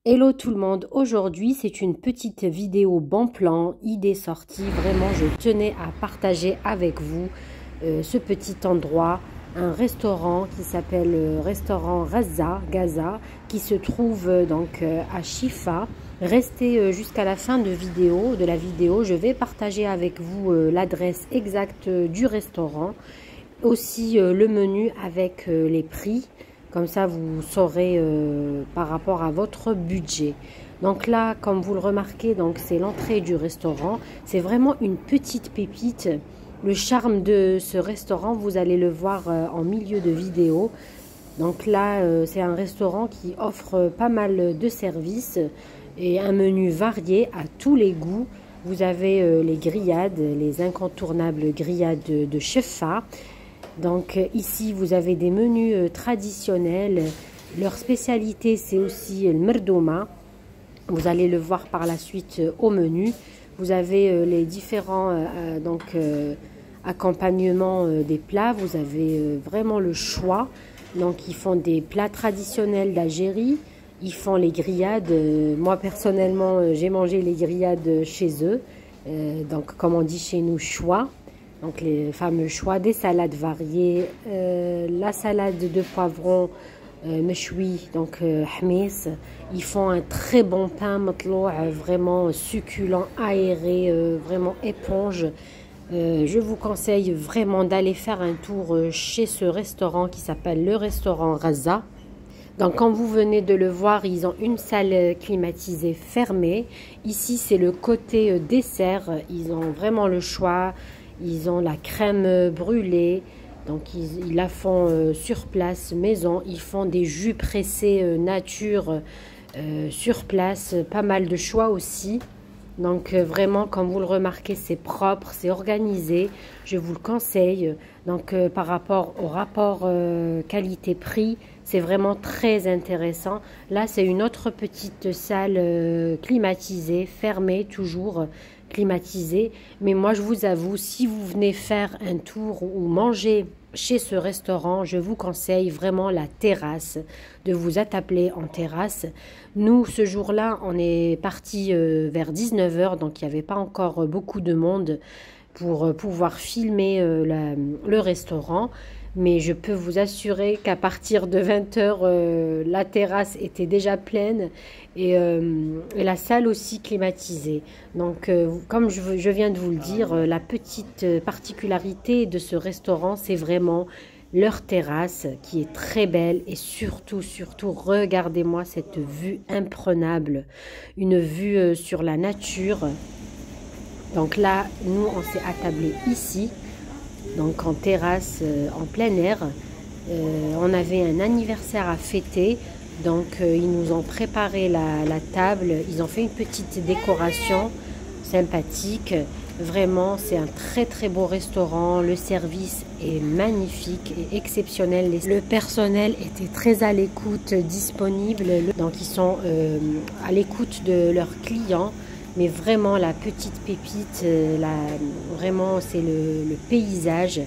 Hello tout le monde, aujourd'hui c'est une petite vidéo bon plan, idée sortie, vraiment je tenais à partager avec vous ce petit endroit, un restaurant qui s'appelle restaurant Gaza, qui se trouve donc à Chifa. Restez jusqu'à la fin de la vidéo, je vais partager avec vous l'adresse exacte du restaurant, aussi le menu avec les prix. Comme ça, vous saurez par rapport à votre budget. Donc là, comme vous le remarquez, donc c'est l'entrée du restaurant. C'est vraiment une petite pépite. Le charme de ce restaurant, vous allez le voir en milieu de vidéo. Donc là, c'est un restaurant qui offre pas mal de services et un menu varié à tous les goûts. Vous avez les grillades, les incontournables grillades de Chifa. Donc ici vous avez des menus traditionnels. Leur spécialité c'est aussi le merdouma. Vous allez le voir par la suite au menu. Vous avez les différents accompagnements des plats. Vous avez vraiment le choix. Donc ils font des plats traditionnels d'Algérie. Ils font les grillades. Moi personnellement j'ai mangé les grillades chez eux. Donc comme on dit chez nous, choix. Donc les fameux choix, des salades variées, la salade de poivrons mechoui, donc hmis. Ils font un très bon pain matloua, vraiment succulent, aéré, vraiment éponge. Je vous conseille vraiment d'aller faire un tour chez ce restaurant qui s'appelle le restaurant Gaza. Donc quand vous venez de le voir, ils ont une salle climatisée fermée. Ici c'est le côté dessert, ils ont vraiment le choix. Ils ont la crème brûlée, donc ils la font sur place, maison. Ils font des jus pressés nature sur place, pas mal de choix aussi. Donc vraiment, comme vous le remarquez, c'est propre, c'est organisé. Je vous le conseille. Donc par rapport au rapport qualité-prix, c'est vraiment très intéressant. Là, c'est une autre petite salle climatisée, fermée toujours. Climatisé, mais moi je vous avoue, si vous venez faire un tour ou manger chez ce restaurant, je vous conseille vraiment la terrasse, de vous attabler en terrasse. Nous ce jour-là on est parti vers 19 h, donc il n'y avait pas encore beaucoup de monde pour pouvoir filmer le restaurant. Mais je peux vous assurer qu'à partir de 20 h, la terrasse était déjà pleine et la salle aussi climatisée. Donc, comme je viens de vous le dire, la petite particularité de ce restaurant, c'est vraiment leur terrasse qui est très belle. Et surtout, regardez-moi cette vue imprenable. Une vue sur la nature. Donc là, nous, on s'est attablé ici. Donc en terrasse, en plein air. On avait un anniversaire à fêter, donc ils nous ont préparé la table, ils ont fait une petite décoration sympathique. Vraiment, c'est un très beau restaurant, le service est magnifique et exceptionnel. Le personnel était très à l'écoute, disponible, donc ils sont à l'écoute de leurs clients. Mais vraiment la petite pépite, vraiment c'est le paysage.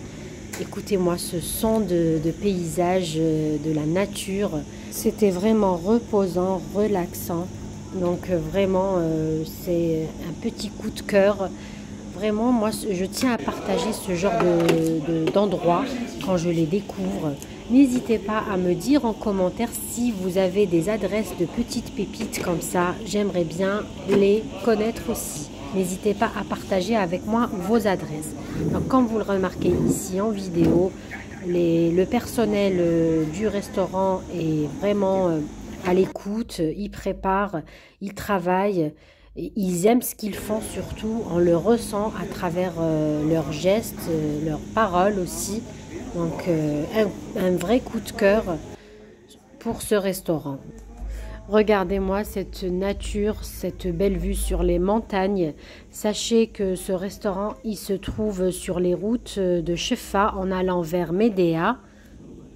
Écoutez-moi ce son de paysage, de la nature. C'était vraiment reposant, relaxant. Donc vraiment c'est un petit coup de cœur. Vraiment moi je tiens à partager ce genre d'endroit quand je les découvre. N'hésitez pas à me dire en commentaire si vous avez des adresses de petites pépites comme ça. J'aimerais bien les connaître aussi. N'hésitez pas à partager avec moi vos adresses. Donc, comme vous le remarquez ici en vidéo, le personnel du restaurant est vraiment à l'écoute. Ils préparent, ils travaillent. Ils aiment ce qu'ils font surtout. On le ressent à travers leurs gestes, leurs paroles aussi. Donc un vrai coup de cœur pour ce restaurant. Regardez-moi cette nature, cette belle vue sur les montagnes. Sachez que ce restaurant, il se trouve sur les routes de Chifa en allant vers Médéa.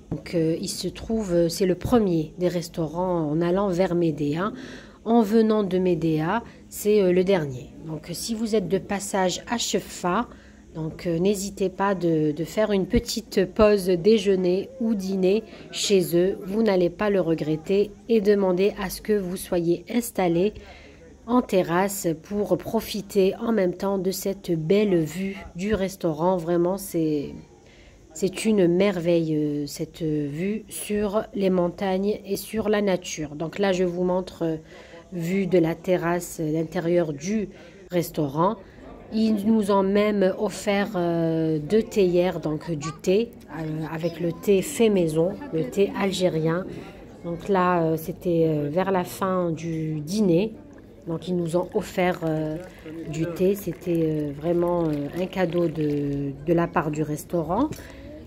Donc il se trouve, c'est le premier des restaurants en allant vers Médéa. En venant de Médéa, c'est le dernier. Donc si vous êtes de passage à Chifa, Donc n'hésitez pas de faire une petite pause déjeuner ou dîner chez eux. Vous n'allez pas le regretter et demandez à ce que vous soyez installés en terrasse pour profiter en même temps de cette belle vue du restaurant. Vraiment, c'est une merveille, cette vue sur les montagnes et sur la nature. Donc là, je vous montre vue de la terrasse, l'intérieur du restaurant. Ils nous ont même offert 2 théières, donc du thé, avec le thé fait maison, le thé algérien. Donc là, c'était vers la fin du dîner. Donc ils nous ont offert du thé. C'était vraiment un cadeau de la part du restaurant.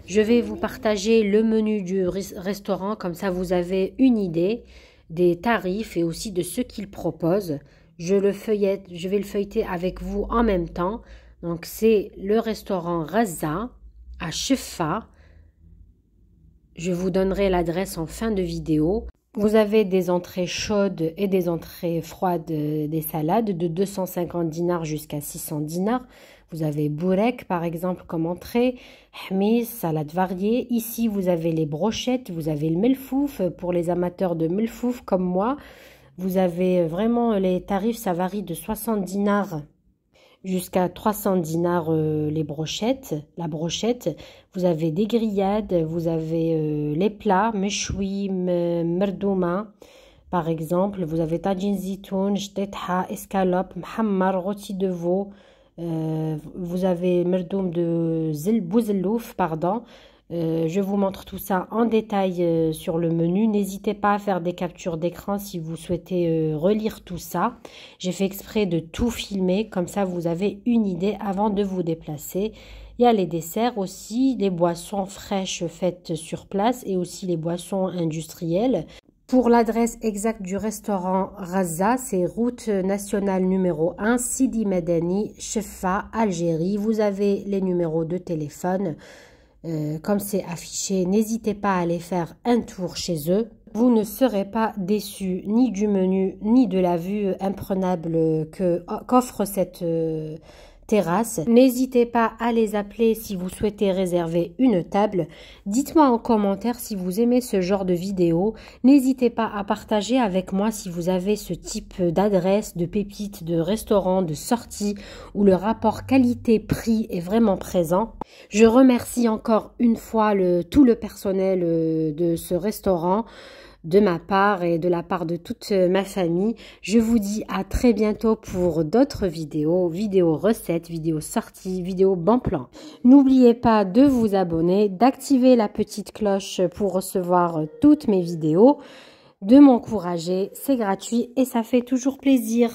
Je vais vous partager le menu du restaurant, comme ça vous avez une idée des tarifs et aussi de ce qu'ils proposent. Je vais le feuilleter avec vous en même temps. Donc c'est le restaurant Raza à Cheffa. Je vous donnerai l'adresse en fin de vidéo. Vous avez des entrées chaudes et des entrées froides, des salades de 250 dinars jusqu'à 600 dinars. Vous avez bourek par exemple comme entrée, hmiz, salade variée. Ici vous avez les brochettes, vous avez le melfouf pour les amateurs de melfouf comme moi. Vous avez vraiment les tarifs, ça varie de 60 dinars jusqu'à 300 dinars la brochette. Vous avez des grillades, vous avez les plats, mechoui, merdouma, par exemple. Vous avez tagine zitoun, jtetha, escalope, mhammar, rôti de veau. Vous avez merdoum de bouzellouf, pardon. Je vous montre tout ça en détail sur le menu. N'hésitez pas à faire des captures d'écran si vous souhaitez relire tout ça. J'ai fait exprès de tout filmer, comme ça vous avez une idée avant de vous déplacer. Il y a les desserts aussi, les boissons fraîches faites sur place et aussi les boissons industrielles. Pour l'adresse exacte du restaurant Raza, c'est route nationale numéro 1, Sidi Medani, Cheffa, Algérie. Vous avez les numéros de téléphone. Comme c'est affiché, n'hésitez pas à aller faire un tour chez eux. Vous ne serez pas déçus ni du menu, ni de la vue imprenable qu'offre cette terrasse. N'hésitez pas à les appeler si vous souhaitez réserver une table. Dites-moi en commentaire si vous aimez ce genre de vidéo. N'hésitez pas à partager avec moi si vous avez ce type d'adresse, de pépites, de restaurant, de sortie où le rapport qualité-prix est vraiment présent. Je remercie encore une fois tout le personnel de ce restaurant, de ma part et de la part de toute ma famille. Je vous dis à très bientôt pour d'autres vidéos recettes, vidéos sorties, vidéos bon plan. N'oubliez pas de vous abonner, d'activer la petite cloche pour recevoir toutes mes vidéos, de m'encourager, c'est gratuit et ça fait toujours plaisir.